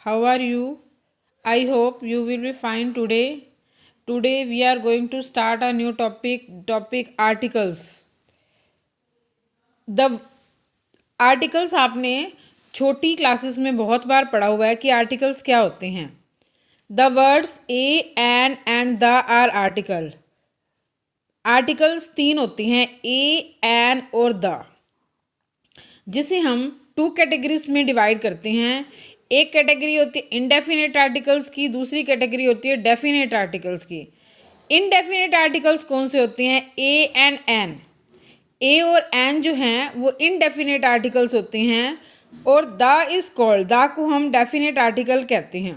How are you? I hope you will be fine today. Today we are going to start a new topic articles. The articles आपने छोटी classes में बहुत बार पढ़ा हुआ है कि आर्टिकल्स क्या होते हैं. The words a and the are article. Articles तीन होती हैं, ए एन और द, जिसे हम टू कैटेगरीज में डिवाइड करते हैं. एक कैटेगरी होती है इनडेफिनेट आर्टिकल्स की, दूसरी कैटेगरी होती है डेफिनेट आर्टिकल्स की. इनडेफिनेट आर्टिकल्स कौन से होते हैं? ए एंड एन. ए और एन जो हैं वो इनडेफिनेट आर्टिकल्स होते हैं और द इज कॉल्ड, द को हम डेफिनेट आर्टिकल कहते हैं.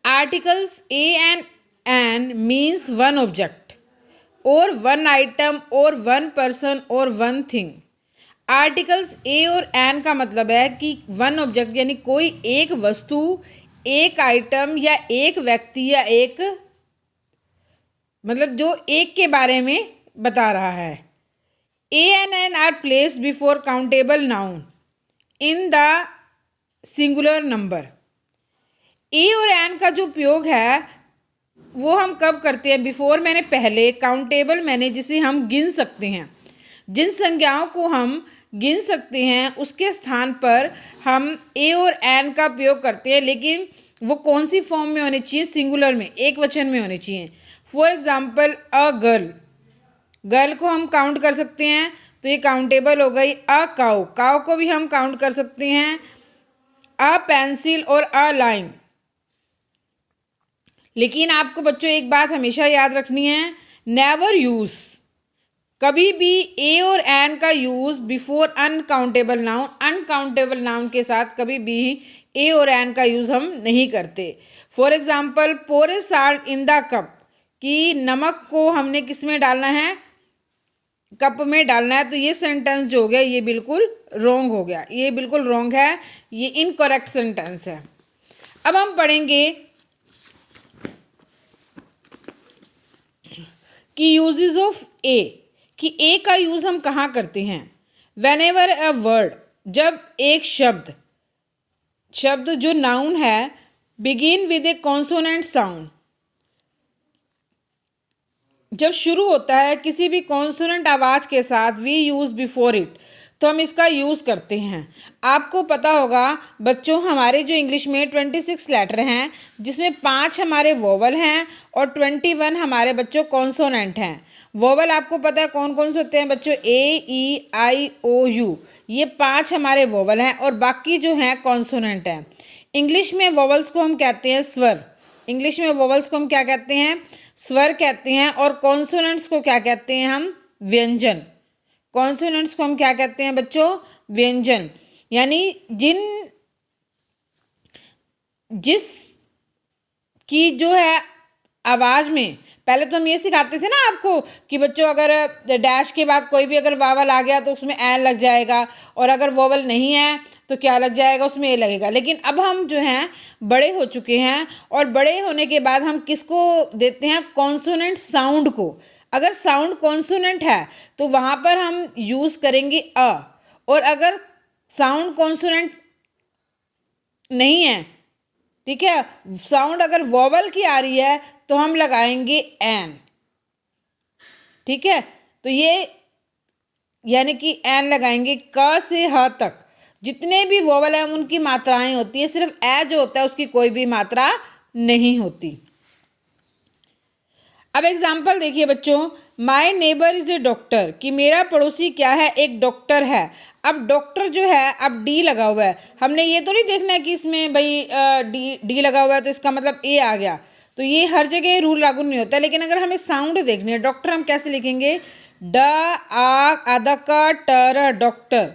Articles a and an means one object और वन आइटम और वन पर्सन और वन थिंग. आर्टिकल्स ए और एन का मतलब है कि वन ऑब्जेक्ट यानी कोई एक वस्तु, एक आइटम या एक व्यक्ति या एक, मतलब जो एक के बारे में बता रहा है. A and an are placed before countable noun in the singular number. A और एन का जो उपयोग है वो हम कब करते हैं? बिफोर मैंने पहले, काउंटेबल मैंने जिसे हम गिन सकते हैं. जिन संज्ञाओं को हम गिन सकते हैं उसके स्थान पर हम ए और एन का प्रयोग करते हैं, लेकिन वो कौन सी फॉर्म में होने चाहिए? सिंगुलर में, एक वचन में होने चाहिए. For example a girl, girl को हम काउंट कर सकते हैं तो ये काउंटेबल हो गई. अ काउ, काउ को भी हम काउंट कर सकते हैं. अ पेंसिल और अ लाइम. लेकिन आपको बच्चों एक बात हमेशा याद रखनी है, नेवर यूज, कभी भी ए और एन का use before uncountable noun, uncountable noun के साथ कभी भी ए और एन का यूज हम नहीं करते. For example pour a salt in the cup, कि नमक को हमने किस में डालना है? कप में डालना है. तो ये सेंटेंस जो हो गया ये बिल्कुल रॉन्ग हो गया, ये बिल्कुल रॉन्ग है, ये इनकरेक्ट सेंटेंस है. अब हम पढ़ेंगे कि यूजेस ऑफ ए, कि ए का यूज़ हम कहाँ करते हैं. वेन एवर अ वर्ड, जब एक शब्द जो नाउन है, begin with A consonant sound, जब शुरू होता है किसी भी कॉन्सोनेंट आवाज़ के साथ, वी यूज़ बिफोर इट, तो हम इसका यूज़ करते हैं. आपको पता होगा बच्चों, हमारे जो इंग्लिश में 26 लेटर हैं जिसमें 5 हमारे वोवल हैं और 21 हमारे बच्चों कॉन्सोनेंट हैं. वोवल आपको पता है कौन कौन से होते हैं बच्चों? ए, ई, आई, ओ, यू, ये 5 हमारे वोवल हैं और बाकी जो हैं कॉन्सोनेंट हैं. इंग्लिश में वोवल्स को हम कहते हैं स्वर. इंग्लिश में वोवल्स को हम क्या कहते हैं? स्वर कहते हैं. और कॉन्सोनेंट्स को क्या कहते हैं हम? व्यंजन. कॉन्सोनेंट्स को हम क्या कहते हैं बच्चों? व्यंजन. यानी जिस की जो है आवाज़ में, पहले तो हम ये सिखाते थे ना आपको कि बच्चों अगर डैश के बाद कोई भी अगर वावल आ गया तो उसमें एन लग जाएगा, और अगर वोवल नहीं है तो क्या लग जाएगा? उसमें ए लगेगा. लेकिन अब हम जो हैं बड़े हो चुके हैं और बड़े होने के बाद हम किसको देते हैं? कॉन्सोनेंट साउंड को. अगर साउंड कॉन्सोनेंट है तो वहाँ पर हम यूज़ करेंगे अ, और अगर साउंड कॉन्सोनेंट नहीं है, ठीक है, साउंड अगर वोवल की आ रही है तो हम लगाएंगे एन. ठीक है, तो ये यानी कि एन लगाएंगे. क से ह तक जितने भी वोवल हैं उनकी मात्राएं होती है, सिर्फ ए जो होता है उसकी कोई भी मात्रा नहीं होती. अब एग्जाम्पल देखिए बच्चों, my neighbour is a doctor, कि मेरा पड़ोसी क्या है? एक डॉक्टर है. अब डॉक्टर जो है, अब डी लगा हुआ है, हमने ये तो नहीं देखना है कि इसमें भाई डी लगा हुआ है तो इसका मतलब ए आ गया, तो ये हर जगह रूल लागू नहीं होता. लेकिन अगर हमें साउंड देखनी है, डॉक्टर हम कैसे लिखेंगे? ड आ आधा का टर, डॉक्टर.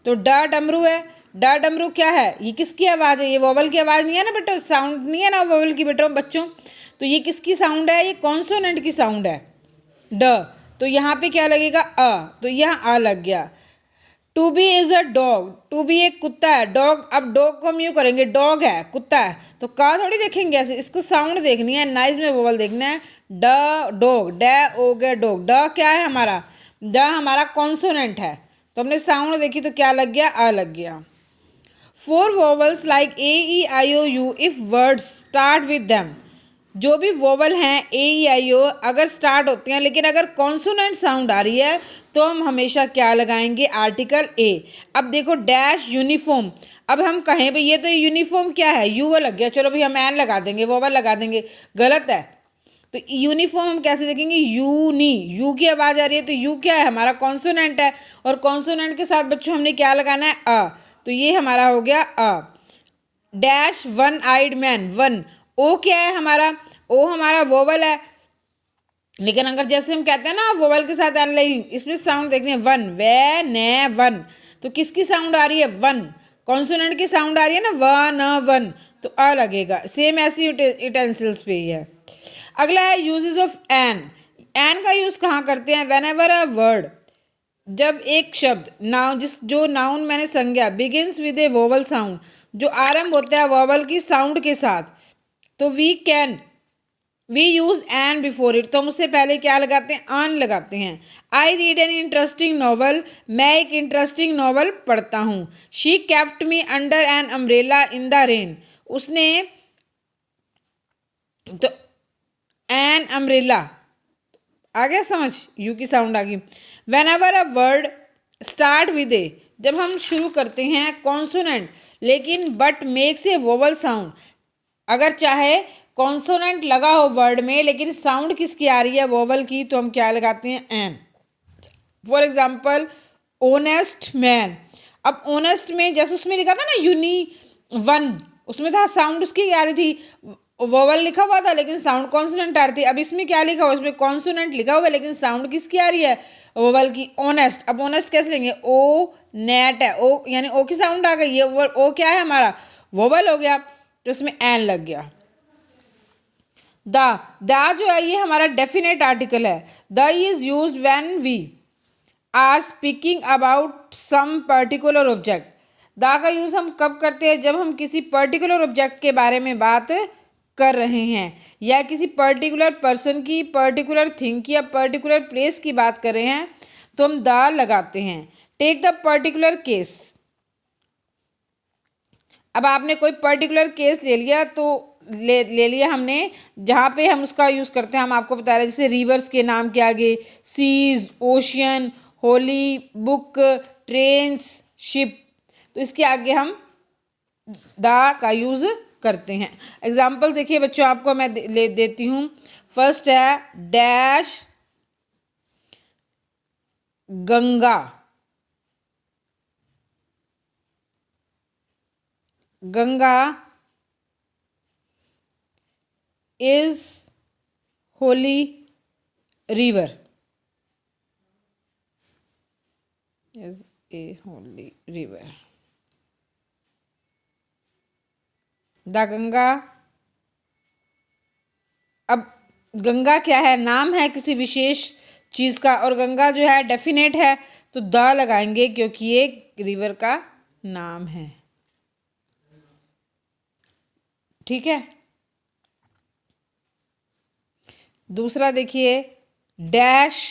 तो ड डमरू है. ड डमरू क्या है? ये किसकी आवाज़ है? ये वोवल की आवाज़ नहीं है ना बेटा, साउंड नहीं है ना वोवल की बेटा बच्चों. तो ये किसकी साउंड है? ये कॉन्सोनेंट की साउंड है, ड. तो यहाँ पे क्या लगेगा? अ. तो यहाँ आ लग गया. To be is a dog, to be एक कुत्ता है. डॉग, अब डॉग को हम यूँ करेंगे, डॉग है, कुत्ता है, तो का थोड़ी देखेंगे ऐसे, इसको साउंड देखनी है, नाइज में वोवल देखना है. ड डॉग, ड हो गया डॉग. ड क्या है हमारा? ड हमारा कॉन्सोनेंट है, तो हमने साउंड देखी तो क्या लग गया? आ लग गया. 4 vowels like a e i o u if words start with them. जो भी वोवल हैं ए ई आई ओ अगर स्टार्ट होते हैं, लेकिन अगर कॉन्सोनेंट साउंड आ रही है तो हम हमेशा क्या लगाएंगे, आर्टिकल ए। अब देखो डैश यूनिफॉर्म, अब हम कहें भाई ये तो यूनिफॉर्म क्या है, यू वो लग गया, चलो भाई हम एन लगा देंगे, वोवल लगा देंगे, गलत है। तो यूनिफॉर्म हम कैसे देखेंगे, यूनी, यू की आवाज़ आ रही है तो यू क्या है, हमारा कॉन्सोनेंट है, और कॉन्सोनेंट के साथ बच्चों हमने क्या लगाना है, अ। तो ये हमारा हो गया a. Dash one eyed man, one, O क्या है हमारा, ओ हमारा वोवल है, लेकिन अगर जैसे हम कहते हैं ना वोवल के साथ एन नहीं, इसमें साउंड देखने हैं, वन, वे ने वन, तो किसकी साउंड आ रही है, वन, कॉन्सोनेंट की साउंड आ रही है ना, वन वन, तो अ लगेगा। सेम ऐसी यूटेंसिल्स पे ही है। अगला है यूजेस ऑफ एन। एन का यूज़ कहाँ करते हैं, वेन एवर अ वर्ड, जब एक शब्द नाउन, जो नाउन मैंने संज्ञा, begins with A vowel sound, जो आरंभ होता है वोवल की साउंड के साथ, तो we use an before it, तो हम उससे पहले क्या लगाते हैं, आन लगाते हैं। I read an interesting novel, मैं एक इंटरेस्टिंग नॉवल पढ़ता हूँ। She kept me under an umbrella in the rain, उसने, तो एन अम्ब्रेला आ गया समझ, यू की साउंड आ गई। Whenever a word start with A, जब हम शुरू करते हैं कॉन्सोनेंट लेकिन but makes a vowel sound, अगर चाहे कॉन्सोनेंट लगा हो वर्ड में लेकिन साउंड किसकी आ रही है, वोवल की, तो हम क्या लगाते हैं, an. For example honest man, अब ऑनेस्ट में जैसे उसमें लिखा था ना यूनी वन, उसमें था साउंड उसकी आ रही थी, वोवल लिखा हुआ था लेकिन साउंड कॉन्सोनेंट आ रही थी। अब इसमें क्या लिखा हुआ, इसमें कॉन्सोनेंट लिखा हुआ है लेकिन साउंड किसकी आ रही है, वोवल की, ऑनेस्ट। अब ऑनेस्ट कैसे लेंगे, ओ नेट है, ओ यानी ओ की साउंड आ गई है, ओ क्या है हमारा, वोवल हो गया, तो इसमें एन लग गया। द जो है ये हमारा डेफिनेट आर्टिकल है। The is used when we are speaking about some particular object. The का यूज़ हम कब करते हैं, जब हम किसी पर्टिकुलर ऑब्जेक्ट के बारे में बात कर रहे हैं, या किसी पर्टिकुलर पर्सन की, पर्टिकुलर थिंग की, या पर्टिकुलर प्लेस की बात कर रहे हैं, तो हम द लगाते हैं। टेक द पर्टिकुलर केस, अब आपने कोई पर्टिकुलर केस ले लिया, तो ले लिया हमने, जहाँ पे हम उसका यूज़ करते हैं, हम आपको बता रहे हैं, जैसे रिवर्स के नाम के आगे seas, ocean, holy, book, trains, ship, तो इसके आगे हम द का यूज़ करते हैं। एग्जाम्पल देखिए बच्चों, आपको मैं ले देती हूँ। फर्स्ट है dash Ganga, Ganga is Holi river, is a Holi river. The Ganga, अब गंगा क्या है, नाम है किसी विशेष चीज़ का, और गंगा जो है डेफिनेट है, तो द लगाएंगे क्योंकि ये रिवर का नाम है। ठीक है, दूसरा देखिए dash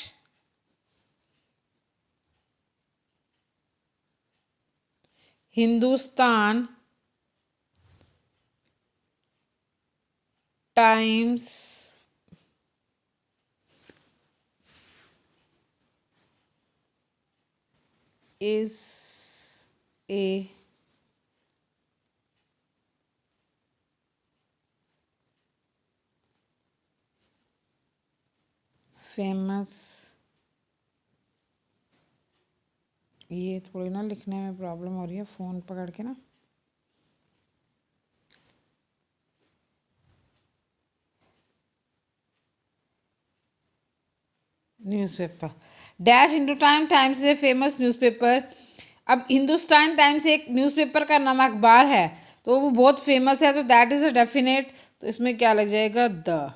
Hindustan times is a famous, ये थोड़ी ना लिखने में प्रॉब्लम हो रही है फ़ोन पकड़ के ना, newspaper. Dash Hindustan times is a famous newspaper. अब हिंदुस्तान टाइम्स एक न्यूज़पेपर का नाम अखबार है, तो वो बहुत फेमस है, तो दैट इज़ अ डेफिनेट, तो इसमें क्या लग जाएगा, द।